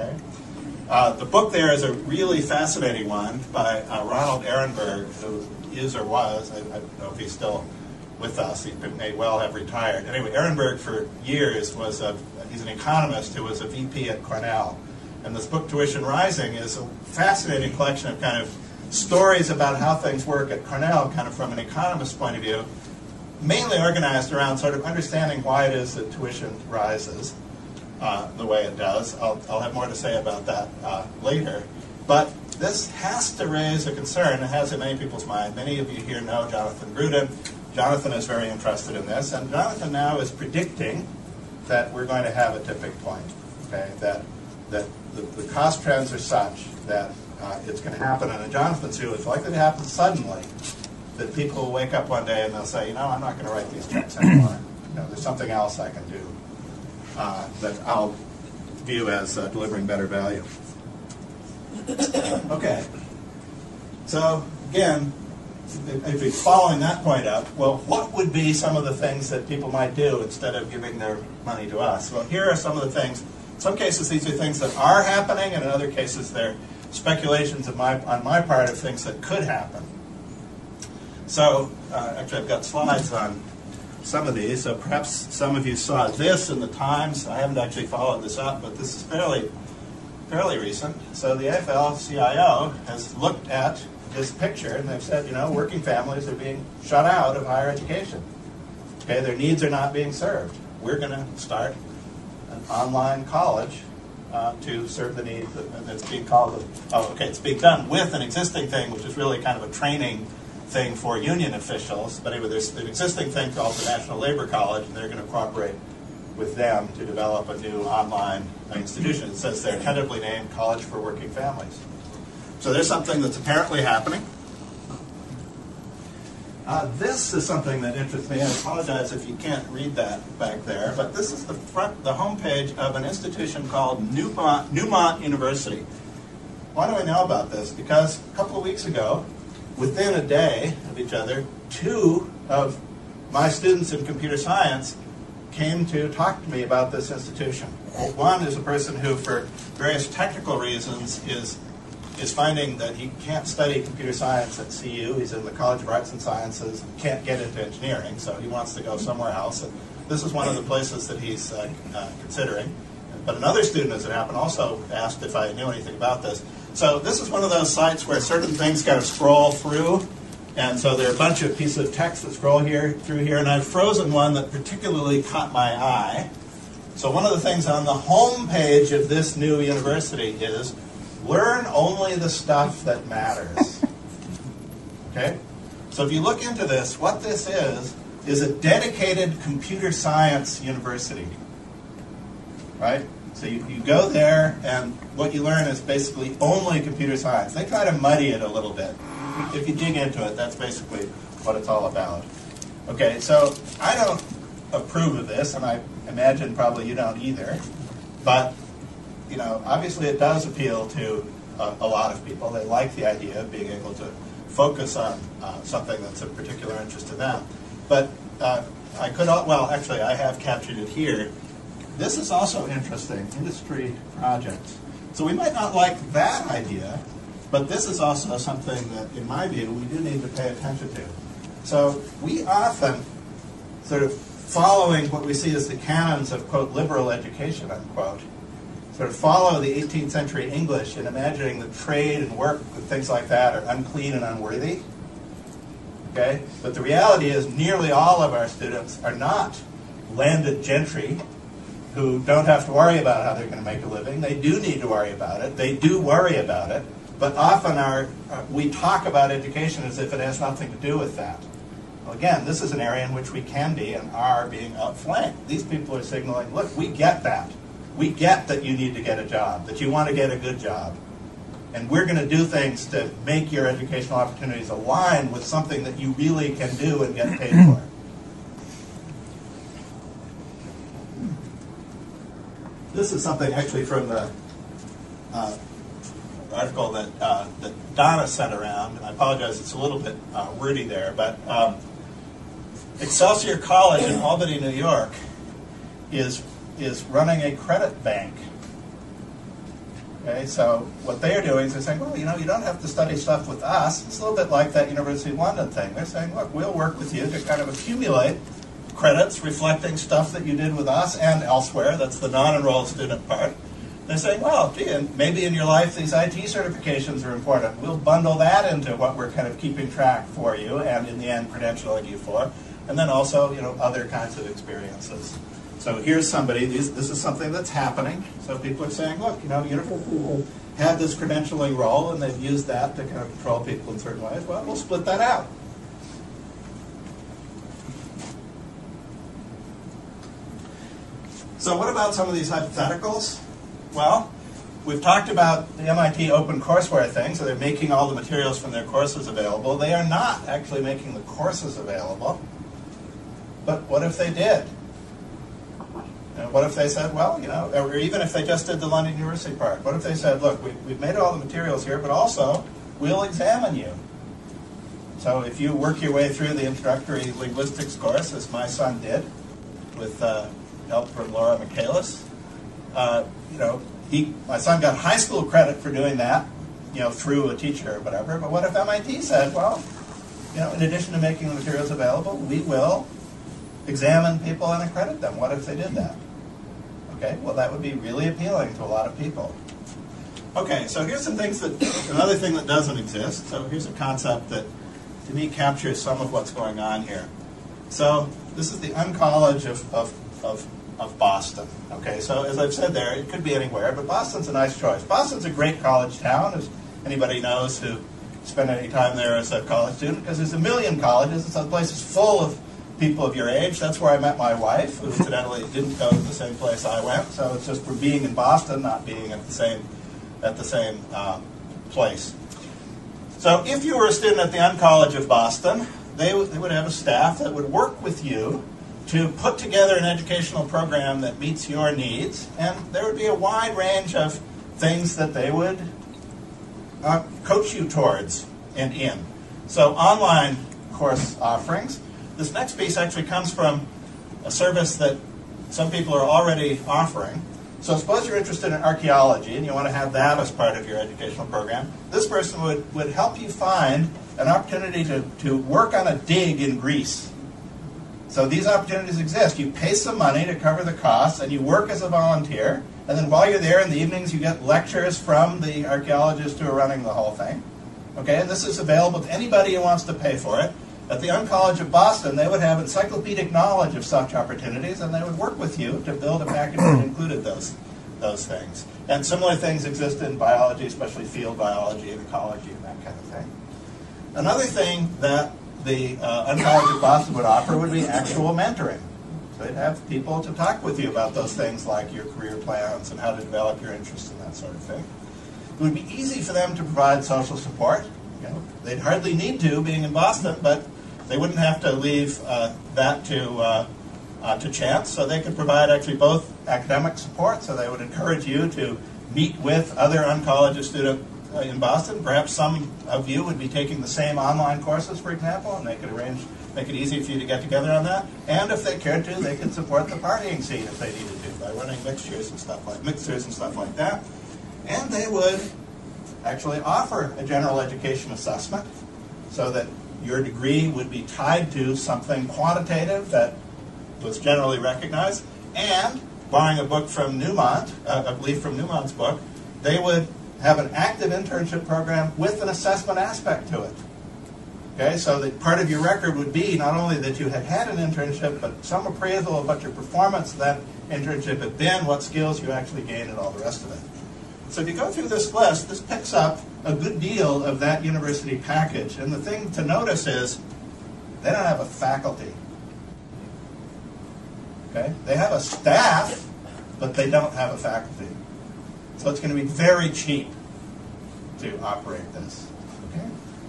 Okay. The book there is a really fascinating one by Ronald Ehrenberg, who is or was, I don't know if he's still with us, he may well have retired. Anyway, Ehrenberg for years was he's an economist who was a VP at Cornell. And this book, Tuition Rising, is a fascinating collection of kind of stories about how things work at Cornell, kind of from an economist's point of view, mainly organized around sort of understanding why it is that tuition rises the way it does. I'll have more to say about that later. But this has to raise a concern. It has in many people's mind. Many of you here know Jonathan Gruden. Jonathan is very interested in this. And Jonathan now is predicting that we're going to have a tipping point. Okay? That the cost trends are such that it's going to happen. And in Jonathan's view, it's likely to happen suddenly. That people will wake up one day and they'll say, you know, I'm not going to write these checks anymore. You know, there's something else I can do that I'll view as delivering better value. Okay. So, again, if you're following that point up, well, what would be some of the things that people might do instead of giving their money to us? Well, here are some of the things. In some cases, these are things that are happening, and in other cases, they're speculations on my part of things that could happen. So, actually, I've got slides on some of these. So perhaps some of you saw this in the Times. I haven't actually followed this up, but this is fairly recent. So the AFL-CIO has looked at this picture, and they've said, you know, working families are being shut out of higher education. Okay, their needs are not being served. We're going to start an online college to serve the needs that's being called. It's being done with an existing thing, which is really kind of a training thing for union officials. But anyway, there's an existing thing called the National Labor College, and they're going to cooperate with them to develop a new online institution. It says they're tentatively named College for Working Families. So there's something that's apparently happening. This is something that interests me. I apologize if you can't read that back there, but this is the homepage of an institution called Newmont University. Why do I know about this? Because a couple of weeks ago, within a day of each other, two of my students in computer science came to talk to me about this institution. One is a person who, for various technical reasons, is finding that he can't study computer science at CU. He's in the College of Arts and Sciences and can't get into engineering, so he wants to go somewhere else. And this is one of the places that he's considering. But another student, as it happened, also asked if I knew anything about this. So this is one of those sites where certain things kind of scroll through. And so there are a bunch of pieces of text that scroll through here. And I've frozen one that particularly caught my eye. So one of the things on the home page of this new university is learn only the stuff that matters. Okay? So if you look into this, what this is a dedicated computer science university. Right? So you go there, and what you learn is basically only computer science. They try to muddy it a little bit. If you dig into it, that's basically what it's all about. Okay, so I don't approve of this, and I imagine probably you don't either. But, you know, obviously it does appeal to a lot of people. They like the idea of being able to focus on something that's of particular interest to them. But actually, I have captured it here. This is also interesting, industry projects. So we might not like that idea, but this is also something that, in my view, we do need to pay attention to. So we often, sort of following what we see as the canons of, quote, liberal education, unquote, sort of follow the 18th century English in imagining that trade and work and things like that are unclean and unworthy. Okay? But the reality is nearly all of our students are not landed gentry who don't have to worry about how they're going to make a living. They do need to worry about it. They do worry about it. But often we talk about education as if it has nothing to do with that. Well, again, this is an area in which we can be and are being outflanked. These people are signaling, look, we get that. We get that you need to get a job, that you want to get a good job. And we're going to do things to make your educational opportunities align with something that you really can do and get paid for. This is something actually from the article that Donna sent around, and I apologize, it's a little bit wordy there, but Excelsior College in Albany, New York is running a credit bank Okay, so what they are doing is they're saying, well, you know, you don't have to study stuff with us. It's a little bit like that University of London thing. They're saying, look, we'll work with you to kind of accumulate credits reflecting stuff that you did with us and elsewhere. That's the non-enrolled student part. They're saying, well, gee, and maybe in your life these IT certifications are important. We'll bundle that into what we're kind of keeping track for you and in the end credentialing you for. And then also, you know, other kinds of experiences. So here's somebody, this is something that's happening. So people are saying, look, you know, university people have this credentialing role and they've used that to kind of control people in certain ways. Well, we'll split that out. So what about some of these hypotheticals? Well, we've talked about the MIT open courseware thing, so they're making all the materials from their courses available. They are not actually making the courses available. But what if they did? And what if they said, well, you know, or even if they just did the London University part, what if they said, look, we've made all the materials here, but also we'll examine you. So if you work your way through the introductory linguistics course, as my son did, with help from Laura Michaelis, you know, my son got high school credit for doing that, you know, through a teacher or whatever. But what if MIT said, well, you know, in addition to making the materials available, we will examine people and accredit them? What if they did that? Okay, well, that would be really appealing to a lot of people. Okay, so here's some things another thing that doesn't exist. So here's a concept that, to me, captures some of what's going on here. So this is the Uncollege of Boston. Okay, so as I've said there, it could be anywhere, but Boston's a nice choice. Boston's a great college town, as anybody knows who spent any time there as a college student, because there's a million colleges, and so the place is full of people of your age. That's where I met my wife, who incidentally didn't go to the same place I went. So it's just for being in Boston, not being at the same place. So if you were a student at the Uncollege of Boston, they would have a staff that would work with you to put together an educational program that meets your needs, and there would be a wide range of things that they would coach you towards and in. So online course offerings. This next piece actually comes from a service that some people are already offering. So suppose you're interested in archaeology and you want to have that as part of your educational program. This person would help you find an opportunity to work on a dig in Greece. So these opportunities exist. You pay some money to cover the costs and you work as a volunteer. And then while you're there in the evenings, you get lectures from the archaeologists who are running the whole thing. Okay, and this is available to anybody who wants to pay for it. At the Uncollege of Boston, they would have encyclopedic knowledge of such opportunities, and they would work with you to build a package that included those things. And similar things exist in biology, especially field biology and ecology and that kind of thing. Another thing that the Uncollege of Boston would offer would be actual mentoring. So they'd have people to talk with you about those things like your career plans and how to develop your interests and that sort of thing. It would be easy for them to provide social support. You know, they'd hardly need to, being in Boston, but they wouldn't have to leave that to chance. So they could provide actually both academic support, so they would encourage you to meet with other Uncollege students in Boston. Perhaps some of you would be taking the same online courses, for example, and they could make it easy for you to get together on that. And if they cared to, they could support the partying scene if they needed to by running mixers and stuff like that. And they would actually offer a general education assessment so that your degree would be tied to something quantitative that was generally recognized. And, borrowing a book from Newmont, I believe from Newmont's book, they would have an active internship program with an assessment aspect to it. Okay, so that part of your record would be not only that you had had an internship, but some appraisal of what your performance of that internship had been, what skills you actually gained, and all the rest of it. So if you go through this list, this picks up a good deal of that university package. And the thing to notice is they don't have a faculty. Okay? They have a staff, but they don't have a faculty. So it's going to be very cheap to operate this. Okay?